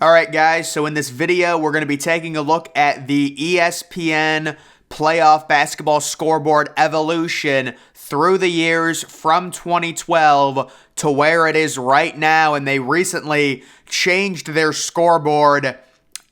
All right, guys, so in this video, we're going to be taking a look at the ESPN Playoff Basketball Scoreboard evolution through the years from 2012 to where it is right now, and they recently changed their scoreboard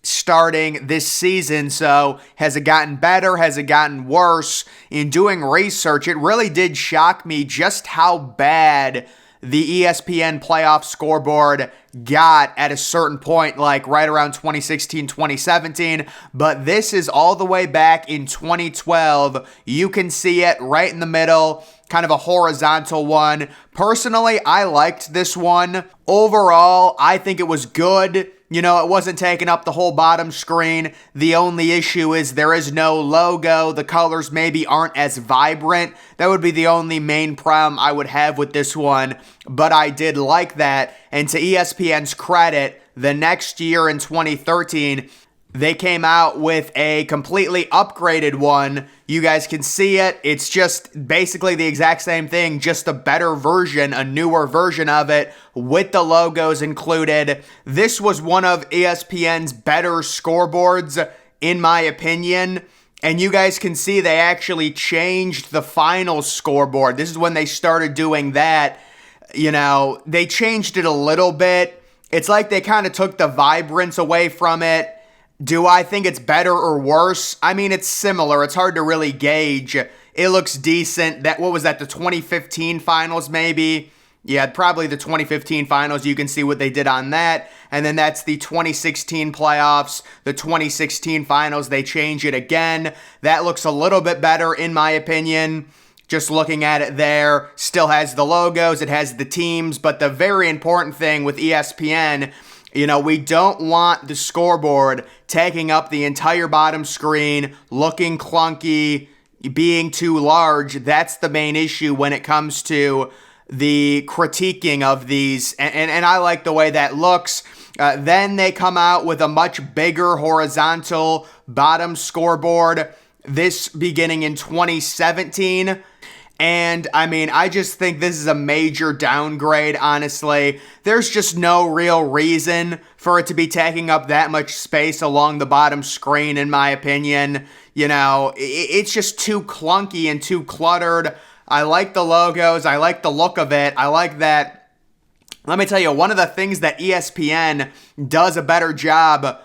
starting this season. So has it gotten better? Has it gotten worse? In doing research, it really did shock me just how bad the ESPN playoff scoreboard got at a certain point, like right around 2016, 2017. But this is all the way back in 2012. You can see it right in the middle, kind of a horizontal one. Personally, I liked this one. Overall, I think it was good. You know, it wasn't taking up the whole bottom screen. The only issue is there is no logo. The colors maybe aren't as vibrant. That would be the only main problem I would have with this one. But I did like that. And to ESPN's credit, the next year in 2013, they came out with a completely upgraded one. You guys can see it. It's just basically the exact same thing, just a better version, a newer version of it with the logos included. This was one of ESPN's better scoreboards, in my opinion. And you guys can see they actually changed the final scoreboard. This is when they started doing that. You know, they changed it a little bit. It's like they kind of took the vibrance away from it. Do I think it's better or worse? I mean, it's similar. It's hard to really gauge. It looks decent. What was that, the 2015 finals maybe? Yeah, probably the 2015 finals. You can see what they did on that. And then that's the 2016 playoffs, the 2016 finals. They change it again. That looks a little bit better in my opinion. Just looking at it there, still has the logos, it has the teams, but the very important thing with ESPN, you know, we don't want the scoreboard taking up the entire bottom screen, looking clunky, being too large. That's the main issue when it comes to the critiquing of these, and I like the way that looks. Then they come out with a much bigger horizontal bottom scoreboard, this beginning in 2017. And, I mean, I just think this is a major downgrade, honestly. There's just no real reason for it to be taking up that much space along the bottom screen, in my opinion. You know, it's just too clunky and too cluttered. I like the logos. I like the look of it. I like that. Let me tell you, one of the things that ESPN does a better job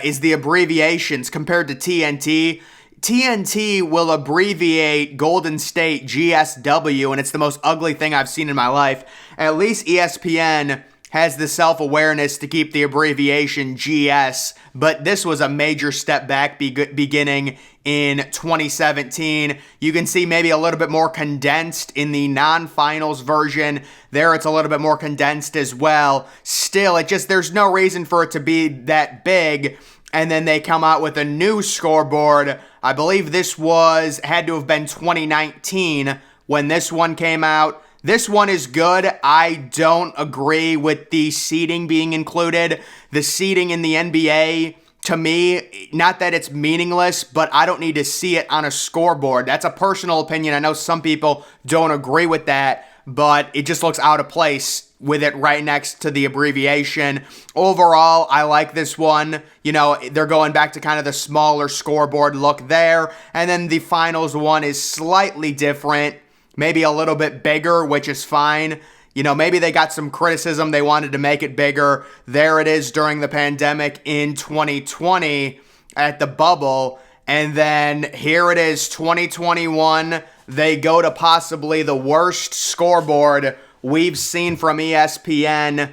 is the abbreviations compared to TNT. TNT will abbreviate Golden State GSW, and it's the most ugly thing I've seen in my life. At least ESPN has the self-awareness to keep the abbreviation GS, but this was a major step back beginning in 2017. You can see maybe a little bit more condensed in the non-finals version. There it's a little bit more condensed as well. Still, there's no reason for it to be that big. And then they come out with a new scoreboard. I believe this had to have been 2019 when this one came out. This one is good. I don't agree with the seating being included. The seating in the NBA, to me, not that it's meaningless, but I don't need to see it on a scoreboard. That's a personal opinion. I know some people don't agree with that, but it just looks out of place with it right next to the abbreviation. Overall, I like this one. You know, they're going back to kind of the smaller scoreboard look there. And then the finals one is slightly different, maybe a little bit bigger, which is fine. You know, maybe they got some criticism. They wanted to make it bigger. There it is during the pandemic in 2020 at the bubble. And then here it is, 2021. They go to possibly the worst scoreboard we've seen from ESPN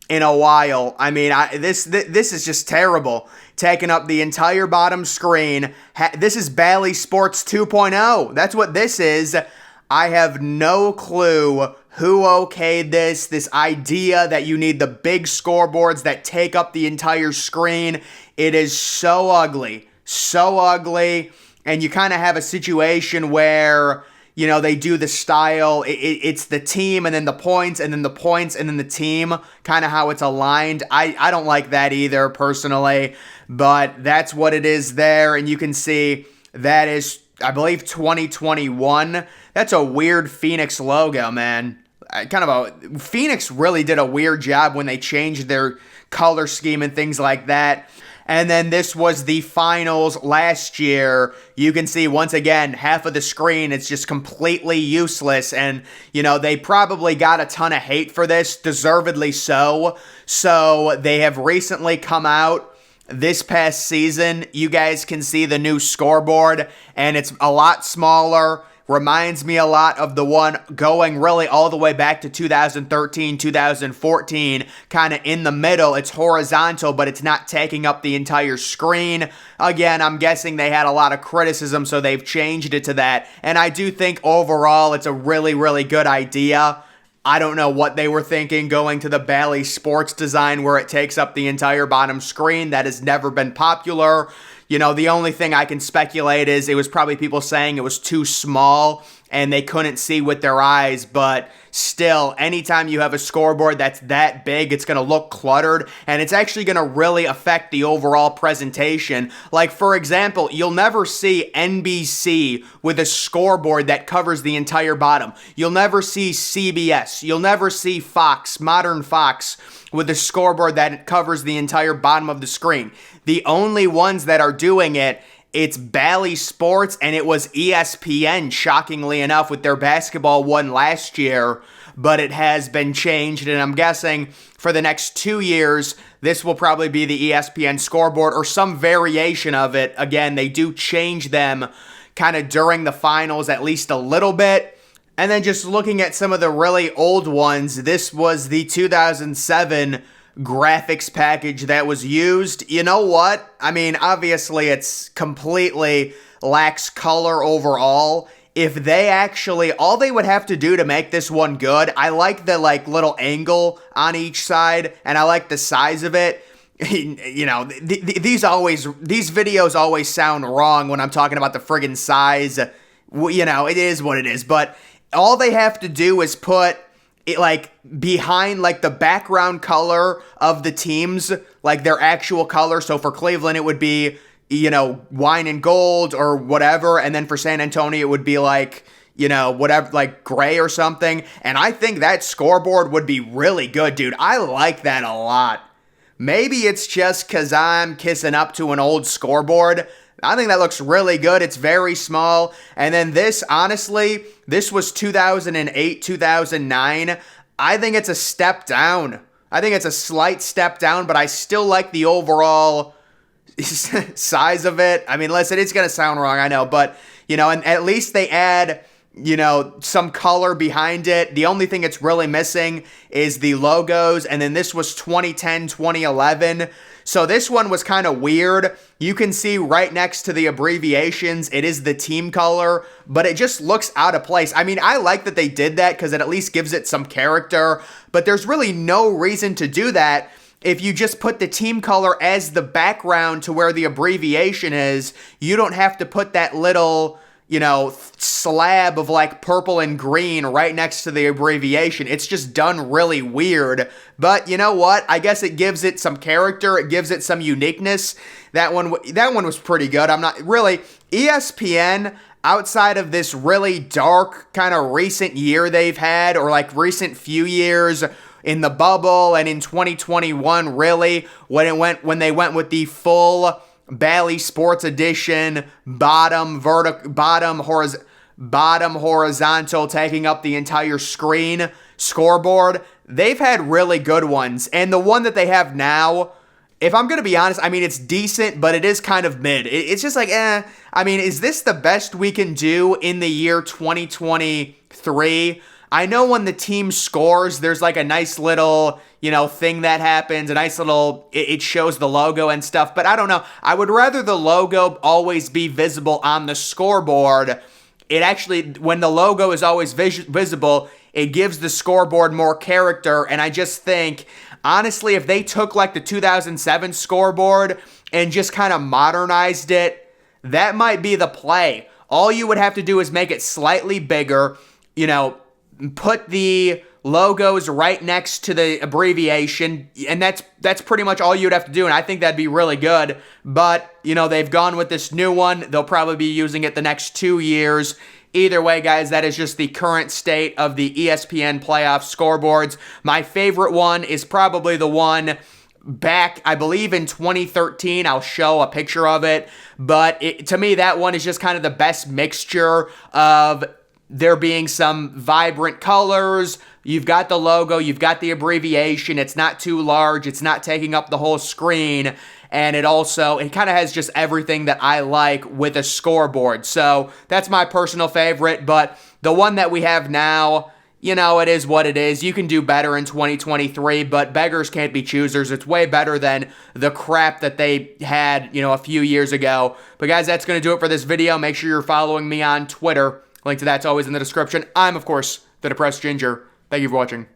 in a while. I mean, this is just terrible. Taking up the entire bottom screen. This is Bally Sports 2.0. That's what this is. I have no clue who okayed this idea that you need the big scoreboards that take up the entire screen. It is so ugly. So ugly. And you kind of have a situation where, you know, they do the style, it's the team and then the points and then the points and then the team, kind of how it's aligned. I don't like that either, personally, but that's what it is there. And you can see that is, I believe, 2021. That's a weird Phoenix logo, man. Phoenix really did a weird job when they changed their color scheme and things like that. And then this was the finals last year. You can see once again, half of the screen, it's just completely useless. And, they probably got a ton of hate for this, deservedly so. So they have recently come out this past season. You guys can see the new scoreboard, and it's a lot smaller. Reminds me a lot of the one going really all the way back to 2013, 2014, kind of in the middle. It's horizontal, but it's not taking up the entire screen. Again, I'm guessing they had a lot of criticism, so they've changed it to that. And I do think overall it's a really, really good idea. I don't know what they were thinking going to the Bally Sports design where it takes up the entire bottom screen. That has never been popular. The only thing I can speculate is it was probably people saying it was too small and they couldn't see with their eyes, but still, anytime you have a scoreboard that's that big, it's going to look cluttered, and it's actually going to really affect the overall presentation. Like, for example, you'll never see NBC with a scoreboard that covers the entire bottom. You'll never see CBS. You'll never see Fox, Modern Fox, with a scoreboard that covers the entire bottom of the screen. The only ones that are doing it, it's Bally Sports, and it was ESPN, shockingly enough, with their basketball one last year, but it has been changed, and I'm guessing for the next 2 years, this will probably be the ESPN scoreboard or some variation of it. Again, they do change them kind of during the finals at least a little bit. And then just looking at some of the really old ones, this was the 2007 graphics package that was used. You know what? I mean, obviously it's completely lacks color overall. If they actually, all they would have to do to make this one good, I like the little angle on each side, and I like the size of it. These videos always sound wrong when I'm talking about the friggin' size. It is what it is, but all they have to do is put it behind the background color of the teams, their actual color. So for Cleveland, it would be, wine and gold or whatever. And then for San Antonio, it would be whatever, gray or something. And I think that scoreboard would be really good, dude. I like that a lot. Maybe it's just because I'm kissing up to an old scoreboard. I think that looks really good. It's very small. And then this, honestly, this was 2008, 2009. I think it's a step down. I think it's a slight step down, but I still like the overall size of it. I mean, listen, it's going to sound wrong, I know, but, and at least they add, some color behind it. The only thing it's really missing is the logos. And then this was 2010, 2011. So this one was kind of weird. You can see right next to the abbreviations, it is the team color, but it just looks out of place. I mean, I like that they did that because it at least gives it some character, but there's really no reason to do that if you just put the team color as the background to where the abbreviation is. You don't have to put that little, slab of purple and green right next to the abbreviation. It's just done really weird. But you know what? I guess it gives it some character. It gives it some uniqueness. That one was pretty good. I'm not really ESPN outside of this really dark kind of recent year they've had, or recent few years in the bubble and in 2021, really, when they went with the full Bally Sports Edition, bottom horizontal, taking up the entire screen scoreboard. They've had really good ones. And the one that they have now, if I'm going to be honest, I mean, it's decent, but it is kind of mid. It's just I mean, is this the best we can do in the year 2023? I know when the team scores, there's a nice little, thing that happens, a nice little, it shows the logo and stuff, but I don't know. I would rather the logo always be visible on the scoreboard. It actually, when the logo is always visible, it gives the scoreboard more character, and I just think, honestly, if they took the 2007 scoreboard and just kind of modernized it, that might be the play. All you would have to do is make it slightly bigger, put the logos right next to the abbreviation, and that's pretty much all you'd have to do, and I think that'd be really good. But they've gone with this new one. They'll probably be using it the next 2 years. Either way, guys, that is just the current state of the ESPN playoff scoreboards. My favorite one is probably the one back, I believe, in 2013. I'll show a picture of it, but to me, that one is just kind of the best mixture of there being some vibrant colors. You've got the logo, you've got the abbreviation. It's not too large, it's not taking up the whole screen, and it kind of has just everything that I like with a scoreboard. So that's my personal favorite, but the one that we have now, it is what it is. You can do better in 2023, but beggars can't be choosers. It's way better than the crap that they had, a few years ago. But guys, that's going to do it for this video. Make sure you're following me on Twitter. Link to that's always in the description. I'm, of course, the Depressed Ginger. Thank you for watching.